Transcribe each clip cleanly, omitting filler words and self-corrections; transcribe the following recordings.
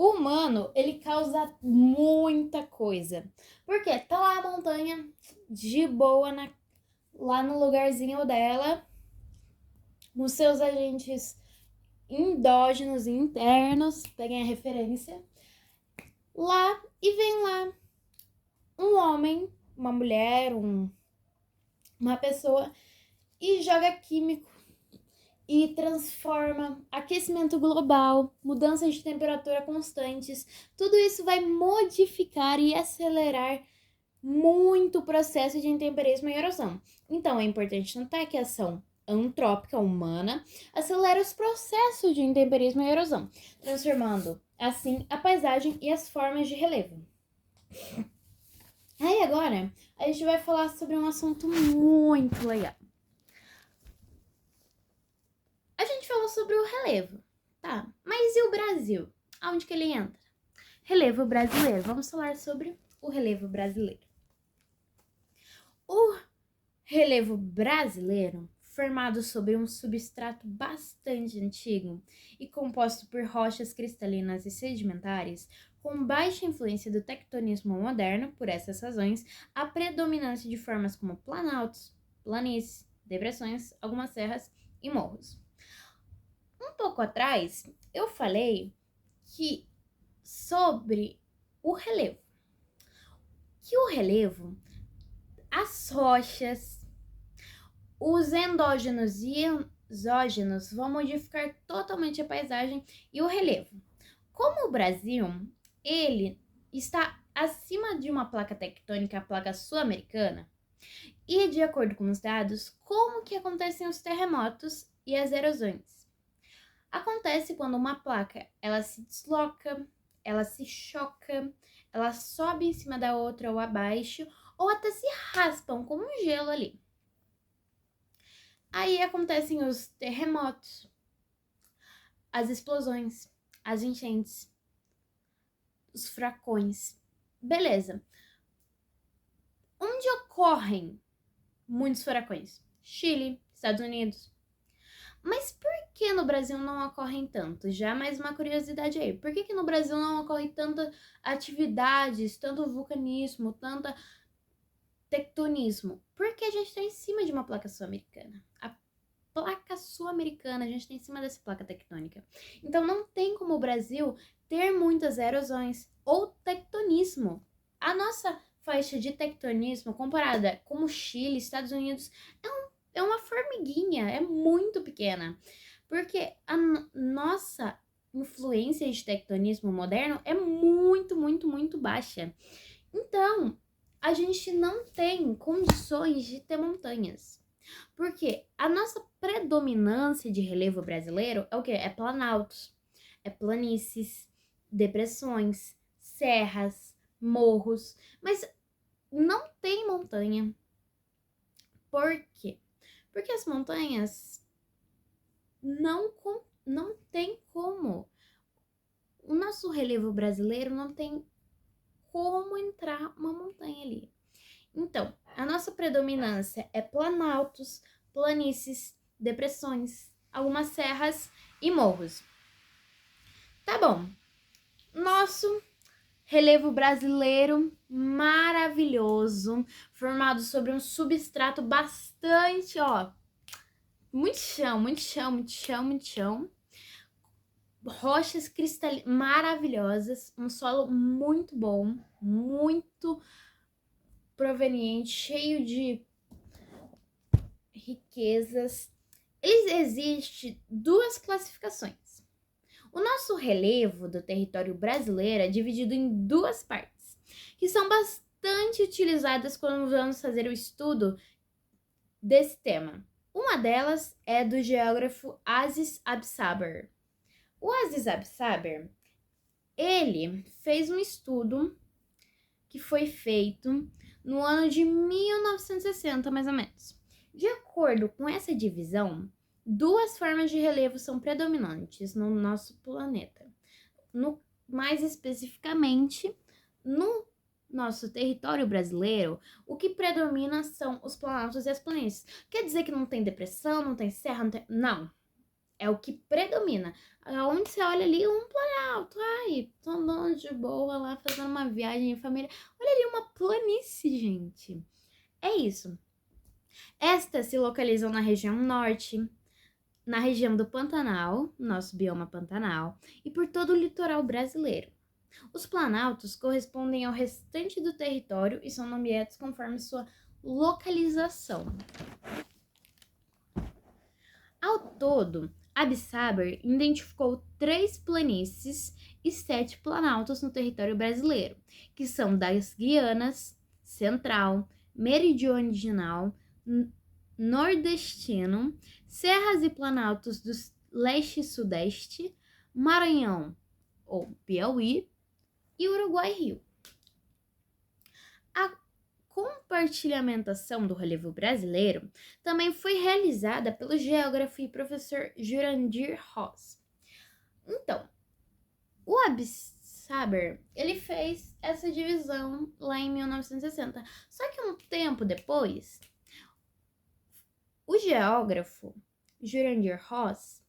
O humano, ele causa muita coisa. Porque tá lá a montanha, de boa, lá no lugarzinho dela, com seus agentes endógenos e internos, peguem a referência, lá e vem lá um homem, uma mulher, uma pessoa e joga químico e transforma aquecimento global, mudanças de temperatura constantes. Tudo isso vai modificar e acelerar muito o processo de intemperismo e erosão. Então é importante notar que a ação antrópica humana acelera os processos de intemperismo e erosão, transformando assim a paisagem e as formas de relevo. Aí agora a gente vai falar sobre um assunto muito legal. A gente falou sobre o relevo, tá? Mas e o Brasil? Aonde que ele entra? Relevo brasileiro. Vamos falar sobre o relevo brasileiro. O relevo brasileiro, formado sobre um substrato bastante antigo e composto por rochas cristalinas e sedimentares, com baixa influência do tectonismo moderno, por essas razões, a predominância de formas como planaltos, planícies, depressões, algumas serras e morros. Um pouco atrás, eu falei que sobre o relevo. Que o relevo, as rochas, os endógenos e exógenos vão modificar totalmente a paisagem e o relevo. Como o Brasil, ele está acima de uma placa tectônica, a placa sul-americana, e de acordo com os dados, como que acontecem os terremotos e as erosões? Acontece quando uma placa, ela se desloca, ela se choca, ela sobe em cima da outra ou abaixo, ou até se raspam como um gelo ali. Aí acontecem os terremotos, as explosões, as enchentes, os furacões. Beleza. Onde ocorrem muitos furacões? Chile, Estados Unidos. Mas por que no Brasil não ocorrem tanto? Já mais uma curiosidade aí. Por que no Brasil não ocorre tanta atividades, tanto vulcanismo, tanta tectonismo? Porque a gente está em cima de uma placa sul-americana. A placa sul-americana, a gente está em cima dessa placa tectônica. Então não tem como o Brasil ter muitas erosões ou tectonismo. A nossa faixa de tectonismo comparada com o Chile, Estados Unidos, é uma formiguinha, é muito pequena. Porque a nossa influência de tectonismo moderno é muito, muito, muito baixa. Então, a gente não tem condições de ter montanhas. Porque a nossa predominância de relevo brasileiro é o quê? É planaltos, é planícies, depressões, serras, morros, mas não tem montanha. Por quê? Porque as montanhas não tem como. O nosso relevo brasileiro não tem como entrar uma montanha ali. Então, a nossa predominância é planaltos, planícies, depressões, algumas serras e morros. Tá bom. Nosso relevo brasileiro maravilhoso, formado sobre um substrato bastante, muito chão, muito chão, muito chão, muito chão. Rochas cristalinas maravilhosas, um solo muito bom, muito proveniente, cheio de riquezas. Existem duas classificações. O nosso relevo do território brasileiro é dividido em duas partes, que são bastante utilizadas quando vamos fazer o estudo desse tema. Uma delas é do geógrafo Aziz Absaber. O Aziz Absaber, ele fez um estudo que foi feito no ano de 1960, mais ou menos. De acordo com essa divisão, duas formas de relevo são predominantes no nosso planeta. Mais especificamente, no nosso território brasileiro, o que predomina são os planaltos e as planícies. Quer dizer que não tem depressão, não tem serra, não tem... Não. É o que predomina. Aonde você olha ali, um planalto. Ai, tô andando de boa lá, fazendo uma viagem em família. Olha ali, uma planície, gente. É isso. Estas se localizam na região norte, na região do Pantanal, nosso bioma Pantanal, e por todo o litoral brasileiro. Os planaltos correspondem ao restante do território e são nomeados conforme sua localização. Ao todo, Absaber identificou 3 planícies e 7 planaltos no território brasileiro, que são das Guianas, Central, Meridional, Nordestino, Serras e Planaltos do Leste e Sudeste, Maranhão ou Piauí e Uruguai-Rio. A compartilhamentação do relevo brasileiro também foi realizada pelo geógrafo e professor Jurandir Ross. Então, o Absaber, ele fez essa divisão lá em 1960. Só que um tempo depois, o geógrafo Jurandir Ross,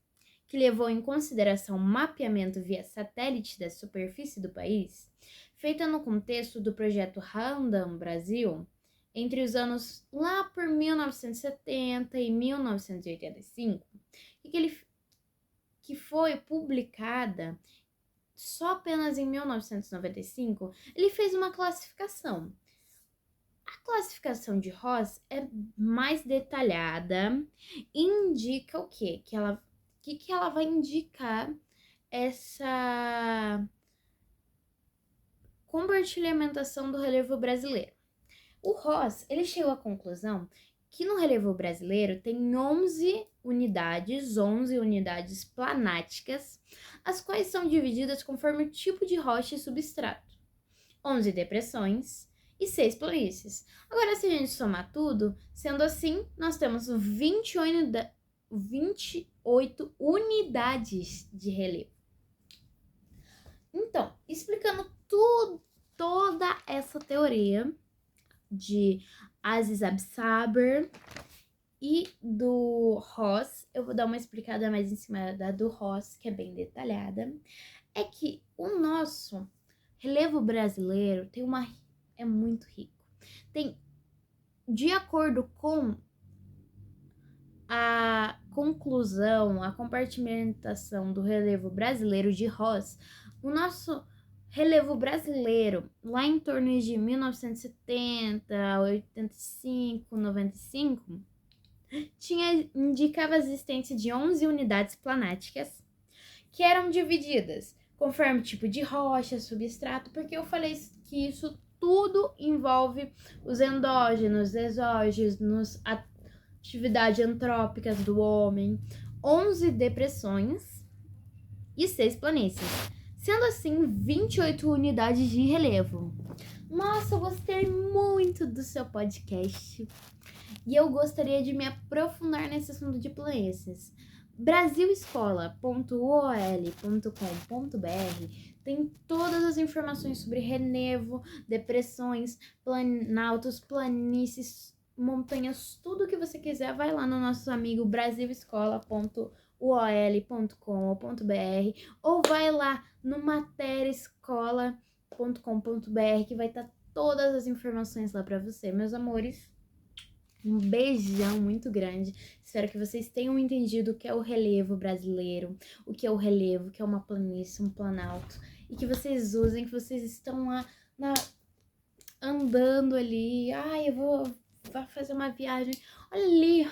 que levou em consideração o mapeamento via satélite da superfície do país, feita no contexto do projeto Random Brasil, entre os anos lá por 1970 e 1985, que foi publicada só apenas em 1995, ele fez uma classificação. A classificação de Ross é mais detalhada, indica o quê? Que ela vai indicar essa compartilhamentação do relevo brasileiro. O Ross, ele chegou à conclusão que no relevo brasileiro tem 11 unidades planáticas, as quais são divididas conforme o tipo de rocha e substrato. 11 depressões e 6 planícies. Agora, se a gente somar tudo, sendo assim, nós temos 28 unidades de relevo. Então, explicando toda essa teoria de Aziz Absaber e do Ross, eu vou dar uma explicada mais em cima da do Ross, que é bem detalhada, é que o nosso relevo brasileiro é muito rico. Tem, de acordo com a conclusão, a compartimentação do relevo brasileiro de Ross, o nosso relevo brasileiro, lá em torno de 1970, 85, 95, indicava a existência de 11 unidades planáticas, que eram divididas conforme tipo de rocha, substrato, porque eu falei que isso tudo envolve os endógenos, exógenos, atividades antrópicas do homem, 11 depressões e 6 planícies, sendo assim 28 unidades de relevo. Nossa, eu gostei muito do seu podcast e eu gostaria de me aprofundar nesse assunto de planícies. brasilescola.ol.com.br tem todas as informações sobre relevo, depressões, planaltos, planícies, montanhas, tudo que você quiser, vai lá no nosso amigo brasilescola.ol.com.br ou vai lá no materiaescola.com.br que vai estar todas as informações lá para você, meus amores. Um beijão muito grande. Espero que vocês tenham entendido o que é o relevo brasileiro, o que é o relevo, o que é uma planície, um planalto, e que vocês usem, que vocês estão lá andando ali. Ai, eu vou fazer uma viagem. Olha ali,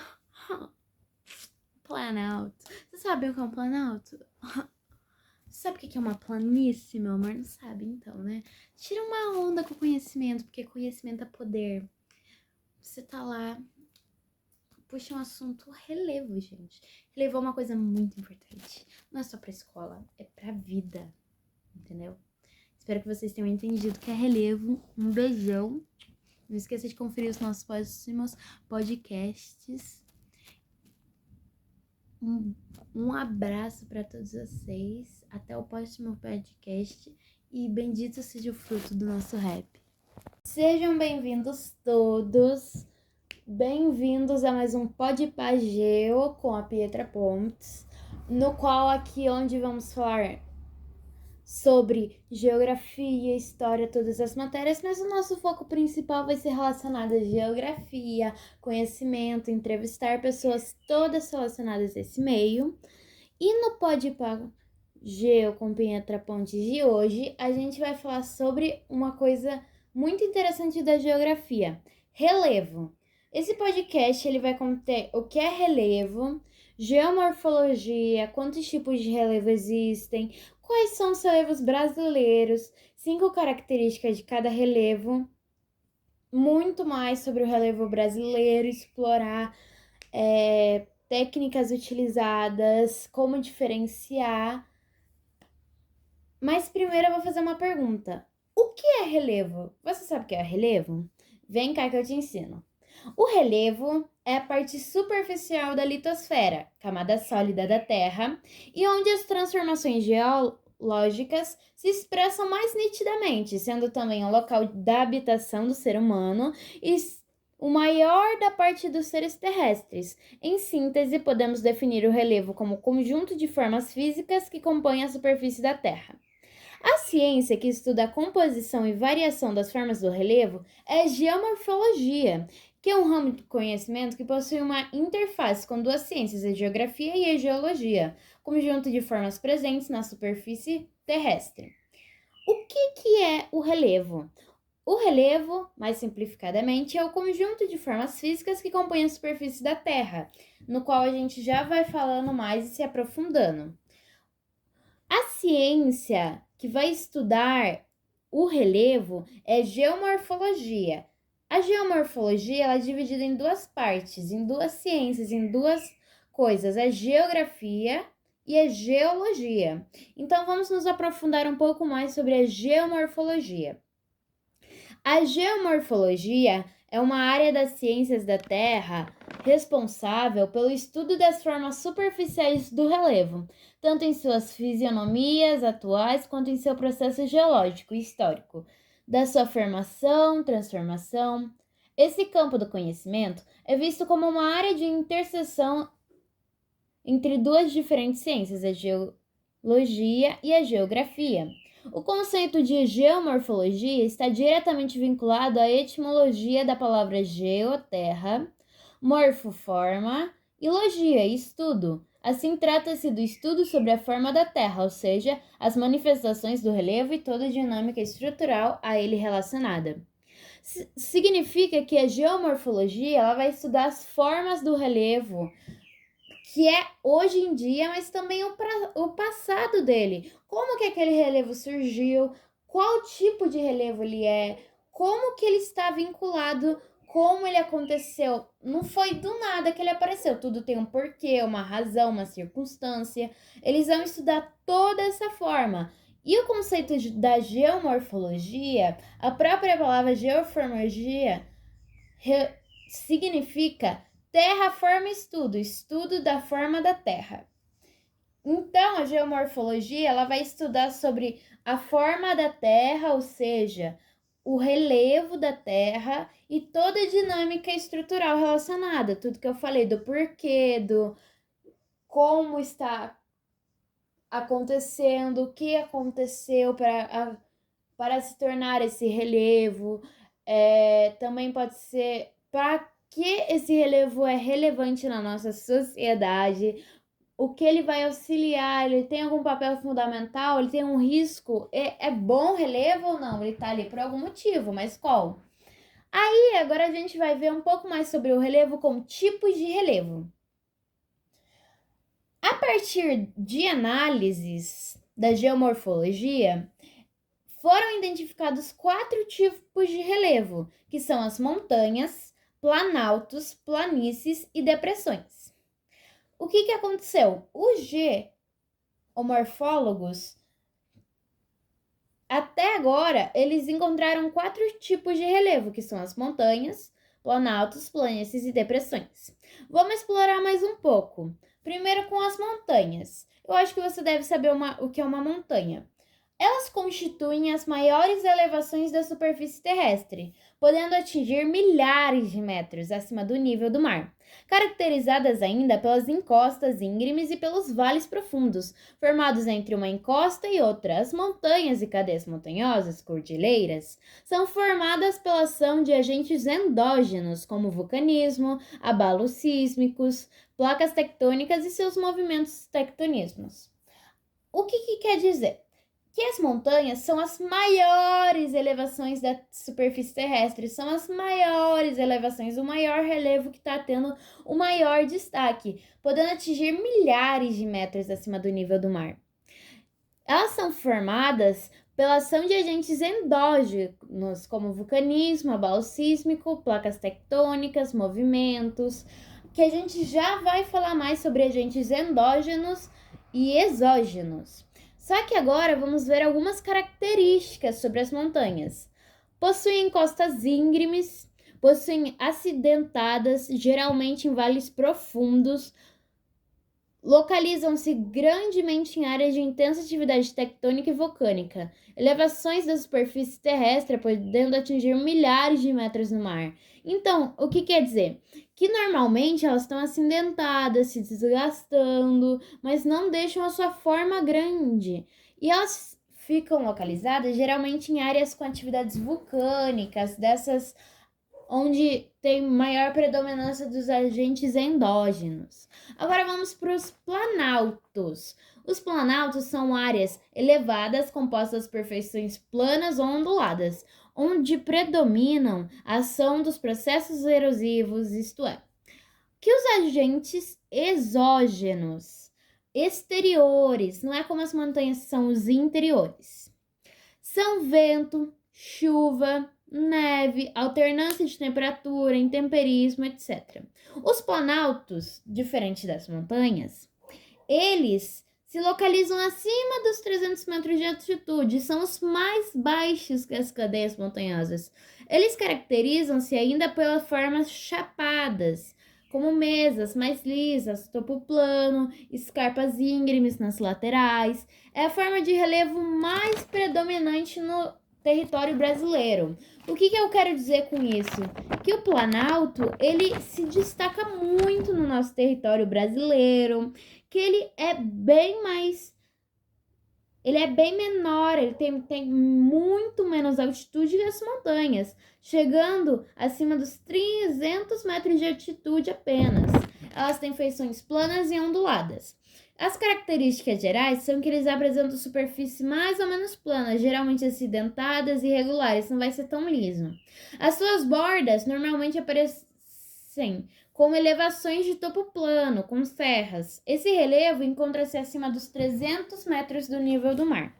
planalto. Vocês sabem o que é um planalto? Sabe o que é uma planície, meu amor? Não sabe, então, né? Tira uma onda com conhecimento, porque conhecimento é poder. Você tá lá, puxa um assunto relevo, gente. Relevo é uma coisa muito importante. Não é só pra escola, é pra vida, entendeu? Espero que vocês tenham entendido o que é relevo. Um beijão. Não esqueça de conferir os nossos próximos podcasts. Um abraço para todos vocês. Até o próximo podcast. E bendito seja o fruto do nosso rap. Sejam bem-vindos todos. Bem-vindos a mais um Podpageu com a Pietra Pontes. no qual aqui onde vamos falar sobre geografia, história, todas as matérias, mas o nosso foco principal vai ser relacionado a geografia, conhecimento, entrevistar pessoas todas relacionadas a esse meio. E no Podpah Geo com Penetra Pontes de hoje, a gente vai falar sobre uma coisa muito interessante da geografia, relevo. Esse podcast ele vai conter o que é relevo, geomorfologia, quantos tipos de relevo existem, quais são os relevos brasileiros, 5 características de cada relevo, muito mais sobre o relevo brasileiro, explorar técnicas utilizadas, como diferenciar. Mas primeiro eu vou fazer uma pergunta. O que é relevo? Você sabe o que é relevo? Vem cá que eu te ensino. O relevo é a parte superficial da litosfera, camada sólida da Terra, e onde as transformações geológicas se expressam mais nitidamente, sendo também o local da habitação do ser humano e o maior da parte dos seres terrestres. Em síntese, podemos definir o relevo como o conjunto de formas físicas que compõem a superfície da Terra. A ciência que estuda a composição e variação das formas do relevo é a geomorfologia, que é um ramo de conhecimento que possui uma interface com duas ciências, a geografia e a geologia, conjunto de formas presentes na superfície terrestre. O que é o relevo? O relevo, mais simplificadamente, é o conjunto de formas físicas que compõem a superfície da Terra, no qual a gente já vai falando mais e se aprofundando. A ciência que vai estudar o relevo é geomorfologia. A geomorfologia ela é dividida em duas partes, em duas ciências, em duas coisas, a geografia e a geologia. Então vamos nos aprofundar um pouco mais sobre a geomorfologia. A geomorfologia é uma área das ciências da Terra responsável pelo estudo das formas superficiais do relevo, tanto em suas fisionomias atuais quanto em seu processo geológico e histórico, da sua formação, transformação. Esse campo do conhecimento é visto como uma área de interseção entre duas diferentes ciências, a geologia e a geografia. O conceito de geomorfologia está diretamente vinculado à etimologia da palavra geo, terra, morfo, forma, e logia, estudo. Assim, trata-se do estudo sobre a forma da Terra, ou seja, as manifestações do relevo e toda a dinâmica estrutural a ele relacionada. Significa que a geomorfologia ela vai estudar as formas do relevo, que é hoje em dia, mas também o passado dele. Como que aquele relevo surgiu, qual tipo de relevo ele é, como que ele está vinculado, como ele aconteceu. Não foi do nada que ele apareceu, tudo tem um porquê, uma razão, uma circunstância. Eles vão estudar toda essa forma. E o conceito da geomorfologia, a própria palavra geomorfologia significa terra, forma, estudo, estudo da forma da Terra. Então, a geomorfologia ela vai estudar sobre a forma da Terra, ou seja, o relevo da Terra e toda a dinâmica estrutural relacionada, tudo que eu falei, do porquê, do como está acontecendo, o que aconteceu para se tornar esse relevo, também pode ser para que esse relevo é relevante na nossa sociedade, o que ele vai auxiliar, ele tem algum papel fundamental, ele tem um risco, é bom relevo ou não? Ele tá ali por algum motivo, mas qual? Aí, agora a gente vai ver um pouco mais sobre o relevo como tipos de relevo. A partir de análises da geomorfologia, foram identificados 4 tipos de relevo, que são as montanhas, planaltos, planícies e depressões. O que aconteceu? Os geomorfólogos, até agora, eles encontraram 4 tipos de relevo, que são as montanhas, planaltos, planícies e depressões. Vamos explorar mais um pouco. Primeiro com as montanhas. Eu acho que você deve saber o que é uma montanha. Elas constituem as maiores elevações da superfície terrestre, podendo atingir milhares de metros acima do nível do mar, caracterizadas ainda pelas encostas íngremes e pelos vales profundos, formados entre uma encosta e outra. As montanhas e cadeias montanhosas, cordilheiras, são formadas pela ação de agentes endógenos, como vulcanismo, abalos sísmicos, placas tectônicas e seus movimentos tectonismos. O que quer dizer? Que as montanhas são as maiores elevações da superfície terrestre, são as maiores elevações, o maior relevo que está tendo o maior destaque, podendo atingir milhares de metros acima do nível do mar. Elas são formadas pela ação de agentes endógenos, como vulcanismo, abalo sísmico, placas tectônicas, movimentos, que a gente já vai falar mais sobre agentes endógenos e exógenos. Só que agora vamos ver algumas características sobre as montanhas. Possuem encostas íngremes, possuem acidentadas, geralmente em vales profundos, localizam-se grandemente em áreas de intensa atividade tectônica e vulcânica, elevações da superfície terrestre podendo atingir milhares de metros no mar. Então, o que quer dizer? Que normalmente elas estão acidentadas, se desgastando, mas não deixam a sua forma grande. E elas ficam localizadas geralmente em áreas com atividades vulcânicas, dessas onde tem maior predominância dos agentes endógenos. Agora vamos para os planaltos. Os planaltos são áreas elevadas compostas por feições planas ou onduladas, onde predominam a ação dos processos erosivos, isto é, que os agentes exógenos, exteriores, não é como as montanhas são os interiores, são vento, chuva, neve, alternância de temperatura, intemperismo, etc. Os planaltos, diferente das montanhas, eles se localizam acima dos 300 metros de altitude, são os mais baixos que as cadeias montanhosas. Eles caracterizam-se ainda pelas formas chapadas, como mesas mais lisas, topo plano, escarpas íngremes nas laterais. É a forma de relevo mais predominante no território brasileiro. O que eu quero dizer com isso? Que o Planalto, ele se destaca muito no nosso território brasileiro, que ele é bem menor, ele tem muito menos altitude que as montanhas, chegando acima dos 300 metros de altitude apenas. Elas têm feições planas e onduladas. As características gerais são que eles apresentam superfície mais ou menos plana, geralmente acidentadas e irregulares, não vai ser tão liso. As suas bordas normalmente aparecem como elevações de topo plano, com serras. Esse relevo encontra-se acima dos 300 metros do nível do mar.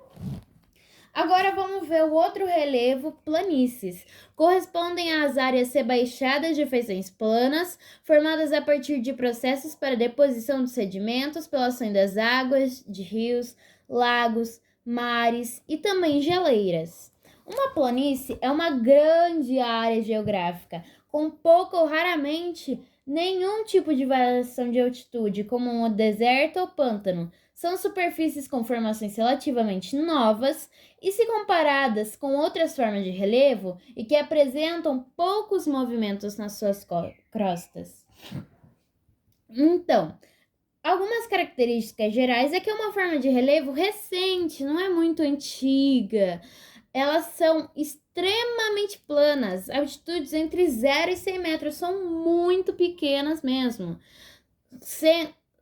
Agora vamos ver o outro relevo, planícies. Correspondem às áreas rebaixadas de feições planas, formadas a partir de processos para deposição de sedimentos pela ação das águas, de rios, lagos, mares e também geleiras. Uma planície é uma grande área geográfica, com pouca ou raramente nenhum tipo de variação de altitude, como um deserto ou pântano. São superfícies com formações relativamente novas e, se comparadas com outras formas de relevo, e que apresentam poucos movimentos nas suas crostas. Então, algumas características gerais é que é uma forma de relevo recente, não é muito antiga. Elas são extremamente planas, altitudes entre 0 e 100 metros, são muito pequenas mesmo.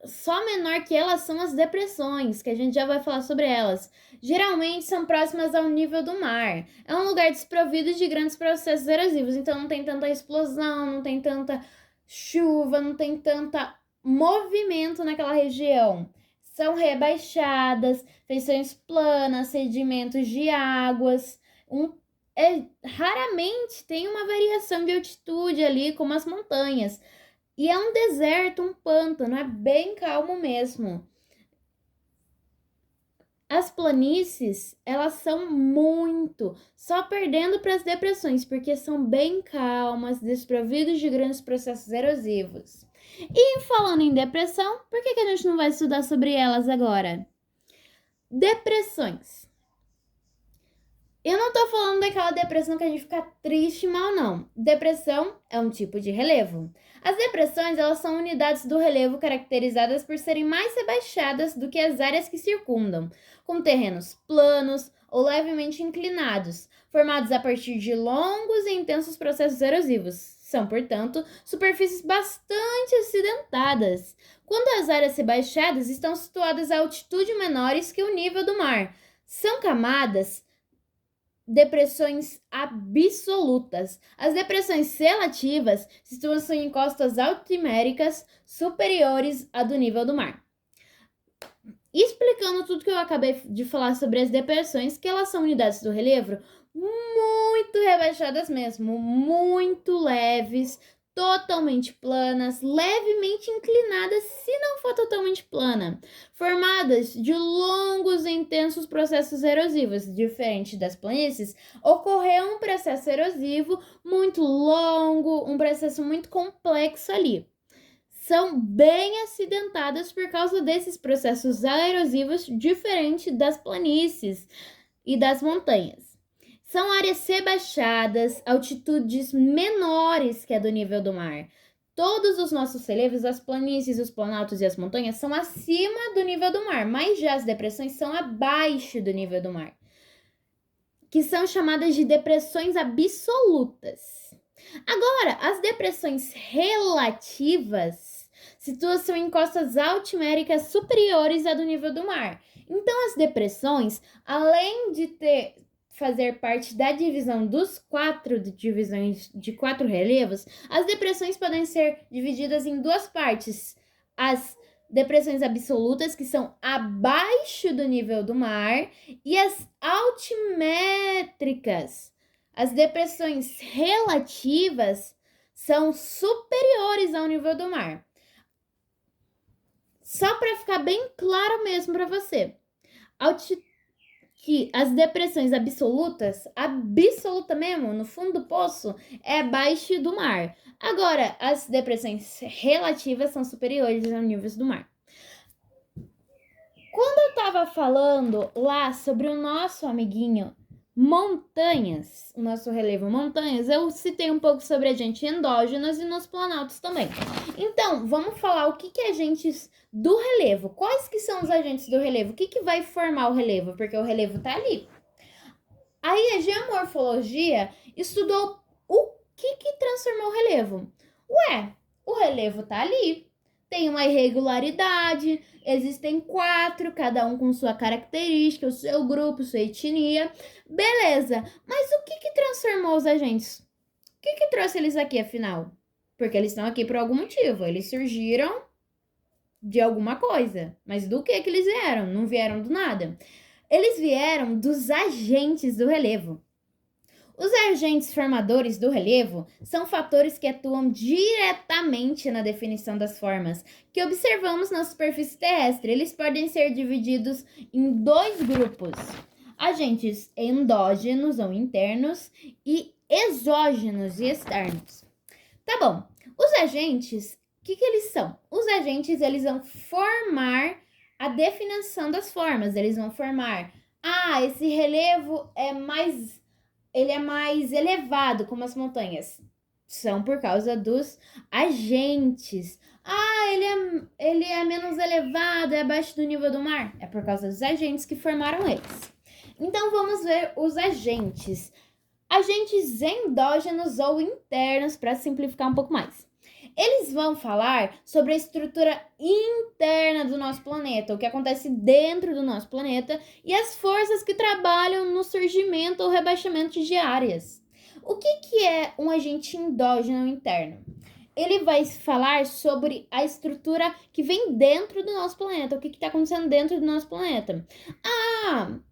Só menor que elas são as depressões, que a gente já vai falar sobre elas. Geralmente são próximas ao nível do mar. É um lugar desprovido de grandes processos erosivos, então não tem tanta explosão, não tem tanta chuva, não tem tanta movimento naquela região. São rebaixadas, feições planas, sedimentos de águas. Raramente tem uma variação de altitude ali, como as montanhas. E é um deserto, um pântano, é bem calmo mesmo. As planícies, elas são só perdendo para as depressões, porque são bem calmas, desprovidas de grandes processos erosivos. E falando em depressão, por que a gente não vai estudar sobre elas agora? Depressões. depressão que a gente fica triste mal, não. Depressão é um tipo de relevo. As depressões, elas são unidades do relevo caracterizadas por serem mais rebaixadas do que as áreas que circundam, com terrenos planos ou levemente inclinados, formados a partir de longos e intensos processos erosivos. São, portanto, superfícies bastante acidentadas. Quando as áreas rebaixadas estão situadas a altitude menores que o nível do mar, são camadas depressões absolutas. As depressões relativas situam-se em costas altiméricas superiores à do nível do mar. Explicando tudo que eu acabei de falar sobre as depressões, que elas são unidades do relevo muito rebaixadas mesmo, muito leves, totalmente planas, levemente inclinadas, se não for totalmente plana, formadas de longos e intensos processos erosivos. Diferente das planícies, ocorreu um processo erosivo muito longo, um processo muito complexo ali. São bem acidentadas por causa desses processos erosivos, diferente das planícies e das montanhas. São áreas rebaixadas, altitudes menores que a do nível do mar. Todos os nossos relevos, as planícies, os planaltos e as montanhas são acima do nível do mar, mas já as depressões são abaixo do nível do mar, que são chamadas de depressões absolutas. Agora, as depressões relativas situam-se em costas altiméricas superiores à do nível do mar. Então, as depressões, além de fazer parte da divisão dos divisões de 4 relevos, as depressões podem ser divididas em 2 partes. As depressões absolutas, que são abaixo do nível do mar, e as altimétricas. As depressões relativas são superiores ao nível do mar. Só para ficar bem claro mesmo para você, que as depressões absolutas, absoluta mesmo, no fundo do poço, é abaixo do mar. Agora, as depressões relativas são superiores ao nível do mar. Quando eu estava falando lá sobre o nosso amiguinho montanhas, o nosso relevo montanhas, eu citei um pouco sobre agentes endógenos e nos planaltos também. Então, vamos falar o que é agentes do relevo. Quais que são os agentes do relevo? O que vai formar o relevo? Porque o relevo tá ali. Aí a geomorfologia estudou o que transformou o relevo. O relevo tá ali. Tem uma irregularidade, existem 4, cada um com sua característica, o seu grupo, sua etnia. Beleza, mas o que transformou os agentes? O que trouxe eles aqui, afinal? Porque eles estão aqui por algum motivo, eles surgiram de alguma coisa. Mas do que eles vieram? Não vieram do nada. Eles vieram dos agentes do relevo. Os agentes formadores do relevo são fatores que atuam diretamente na definição das formas que observamos na superfície terrestre. Eles podem ser divididos em 2 grupos: agentes endógenos ou internos e exógenos e externos. Tá bom, os agentes, o que eles são? Os agentes, eles vão formar a definição das formas. Eles vão formar, esse relevo ele é mais elevado, como as montanhas. São por causa dos agentes. Ele é menos elevado, é abaixo do nível do mar. É por causa dos agentes que formaram eles. Então, vamos ver os agentes. Agentes endógenos ou internos, para simplificar um pouco mais. Eles vão falar sobre a estrutura interna do nosso planeta, o que acontece dentro do nosso planeta e as forças que trabalham no surgimento ou rebaixamento de áreas. O que é um agente endógeno interno? Ele vai falar sobre a estrutura que vem dentro do nosso planeta, o que está acontecendo dentro do nosso planeta.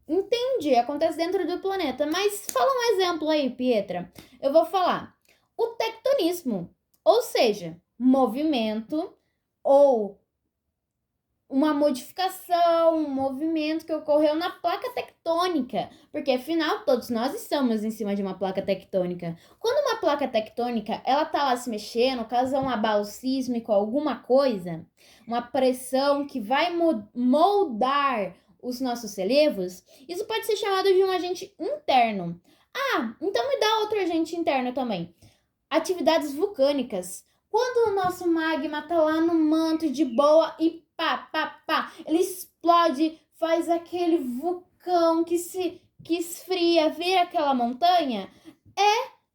Entendi, acontece dentro do planeta, mas fala um exemplo aí, Pietra. Eu vou falar o tectonismo. Ou seja, movimento ou uma modificação, um movimento que ocorreu na placa tectônica, porque afinal todos nós estamos em cima de uma placa tectônica. Quando uma placa tectônica ela tá lá se mexendo, causa um abalo sísmico, alguma coisa, uma pressão que vai moldar os nossos relevos, isso pode ser chamado de um agente interno. Então me dá outro agente interno também. Atividades vulcânicas. Quando o nosso magma tá lá no manto de boa e pá, ele explode, faz aquele vulcão que esfria, vira aquela montanha,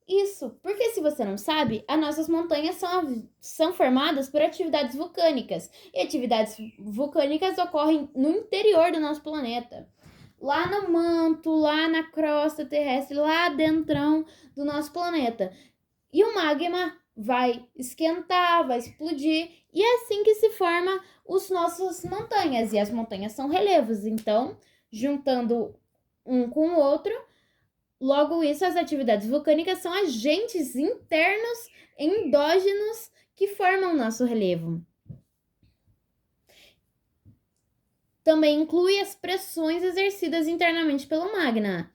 isso. Porque se você não sabe, as nossas montanhas são formadas por atividades vulcânicas. E atividades vulcânicas ocorrem no interior do nosso planeta. Lá no manto, lá na crosta terrestre, lá dentro do nosso planeta. E o magma vai esquentar, vai explodir, e é assim que se forma as nossas montanhas. E as montanhas são relevos, então, juntando um com o outro, logo isso, as atividades vulcânicas são agentes internos, endógenos, que formam nosso relevo. Também inclui as pressões exercidas internamente pelo magma.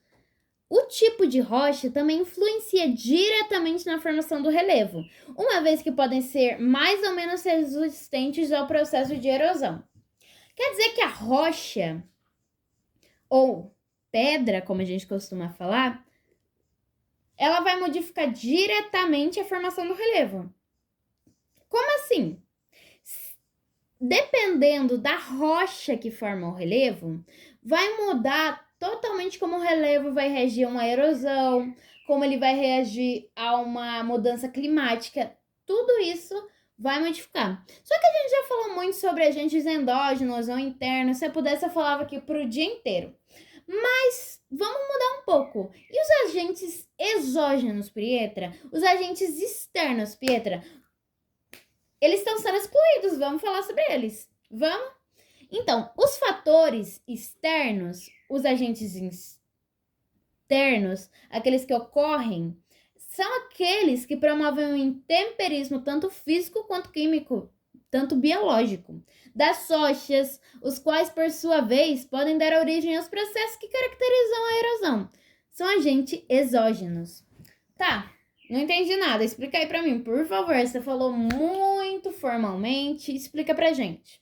O tipo de rocha também influencia diretamente na formação do relevo, uma vez que podem ser mais ou menos resistentes ao processo de erosão. Quer dizer que a rocha, ou pedra, como a gente costuma falar, ela vai modificar diretamente a formação do relevo. Como assim? Dependendo da rocha que forma o relevo, vai mudar totalmente como o relevo vai reagir a uma erosão, como ele vai reagir a uma mudança climática. Tudo isso vai modificar. Só que a gente já falou muito sobre agentes endógenos ou internos. Se eu pudesse, eu falava aqui pro dia inteiro. Mas vamos mudar um pouco. E os agentes exógenos, Pietra? Os agentes externos, Pietra? Eles estão sendo excluídos, vamos falar sobre eles. Vamos? Então, os fatores externos, os agentes externos, aqueles que ocorrem, são aqueles que promovem o intemperismo tanto físico quanto químico, tanto biológico, das rochas, os quais, por sua vez, podem dar origem aos processos que caracterizam a erosão. São agentes exógenos. Tá, não entendi nada. Explica aí pra mim, por favor. Você falou muito formalmente. Explica pra gente.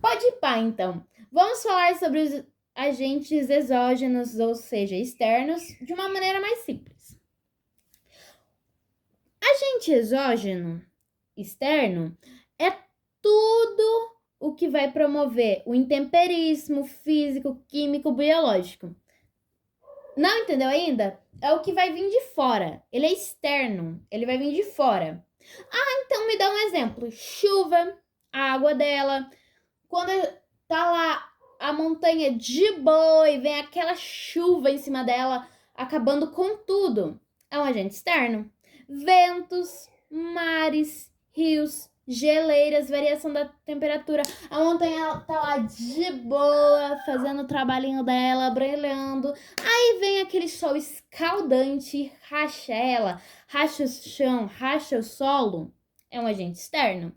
Pode ir pá, então. Vamos falar sobre os agentes exógenos, ou seja, externos, de uma maneira mais simples. Agente exógeno, externo, é tudo o que vai promover o intemperismo físico, químico, biológico. Não entendeu ainda? É o que vai vir de fora. Ele é externo. Ele vai vir de fora. Então me dá um exemplo. Chuva, a água dela. Quando tá lá a montanha de boa e vem aquela chuva em cima dela, acabando com tudo. É um agente externo. Ventos, mares, rios, geleiras, variação da temperatura. A montanha tá lá de boa, fazendo o trabalhinho dela, brilhando. Aí vem aquele sol escaldante, racha ela, racha o chão, racha o solo. É um agente externo.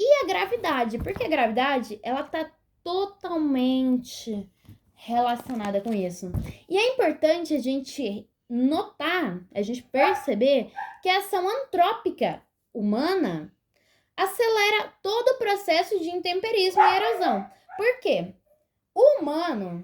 E a gravidade, porque a gravidade, ela tá totalmente relacionada com isso. E é importante a gente notar, a gente perceber que a ação antrópica humana acelera todo o processo de intemperismo e erosão. Por quê? O humano,